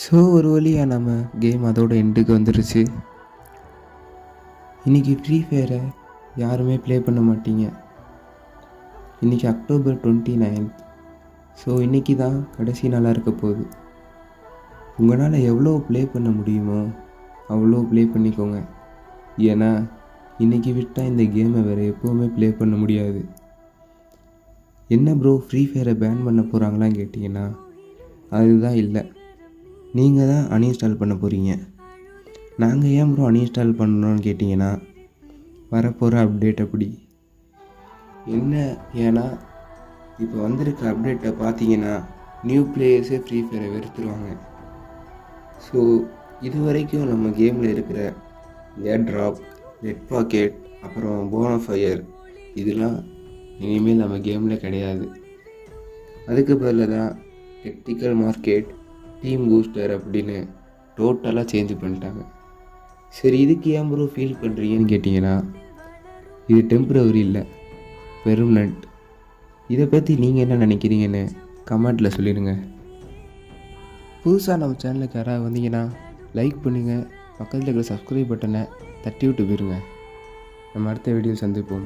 So ஒரு வழியாக நம்ம கேம் அதோட எண்டுக்கு வந்துருச்சு. இன்றைக்கி ஃப்ரீ ஃபயரை யாருமே ப்ளே பண்ண மாட்டீங்க. இன்றைக்கி அக்டோபர் 29. ஸோ இன்றைக்கி தான் கடைசி நாளாக இருக்க போகுது. உங்களால் எவ்வளோ ப்ளே பண்ண முடியுமோ அவ்வளோ ப்ளே பண்ணிக்கோங்க. ஏன்னா இன்றைக்கி விட்டால் இந்த கேமை வேறு எப்போவுமே ப்ளே பண்ண முடியாது. என்ன ப்ரோ ஃப்ரீ ஃபயரை பேன் பண்ண போகிறாங்களான்னு கேட்டிங்கன்னா அதுதான் இல்லை. நீங்கள் தான் அன்இன்ஸ்டால் பண்ண போகிறீங்க. நாங்கள் ஏன் ப்ரோ அன்இன்ஸ்டால் பண்ணணும்னு கேட்டிங்கன்னா வரப்போகிற அப்டேட் அப்படி என்ன. ஏன்னா இப்போ வந்திருக்க அப்டேட்டை பார்த்தீங்கன்னா நியூ பிளேயர்ஸே ஃப்ரீ ஃபயரை வெறுத்துருவாங்க. ஸோ இது வரைக்கும் நம்ம கேமில் இருக்கிற ஏர் ட்ராப், ரெட் பாக்கெட், அப்புறம் போனஃபயர் இதெல்லாம் இனிமேல் நம்ம கேமில் கிடையாது. அதுக்கு பதிலாக தான் டெக்டிக்கல் மார்க்கெட், டீம் பூஸ்டர் அப்படின்னு டோட்டலாக சேஞ்ச் பண்ணிட்டாங்க. சரி, இதுக்கு ஏன் ப்ரோ ஃபீல் பண்ணுறீங்கன்னு கேட்டிங்கன்னா இது டெம்ப்ரவரி இல்லை, பெர்மனண்ட். இதை பற்றி நீங்கள் என்ன நினைக்கிறீங்கன்னு கமெண்ட்டில் சொல்லிடுங்க. புதுசாக நம்ம சேனலுக்கு யாராவது வந்தீங்கன்னா லைக் பண்ணுங்கள், பக்கத்தில் இருக்கிற சப்ஸ்கிரைப் பட்டனை தட்டி விட்டு போயிருங்க. நம்ம அடுத்த வீடியோ சந்திப்போம்.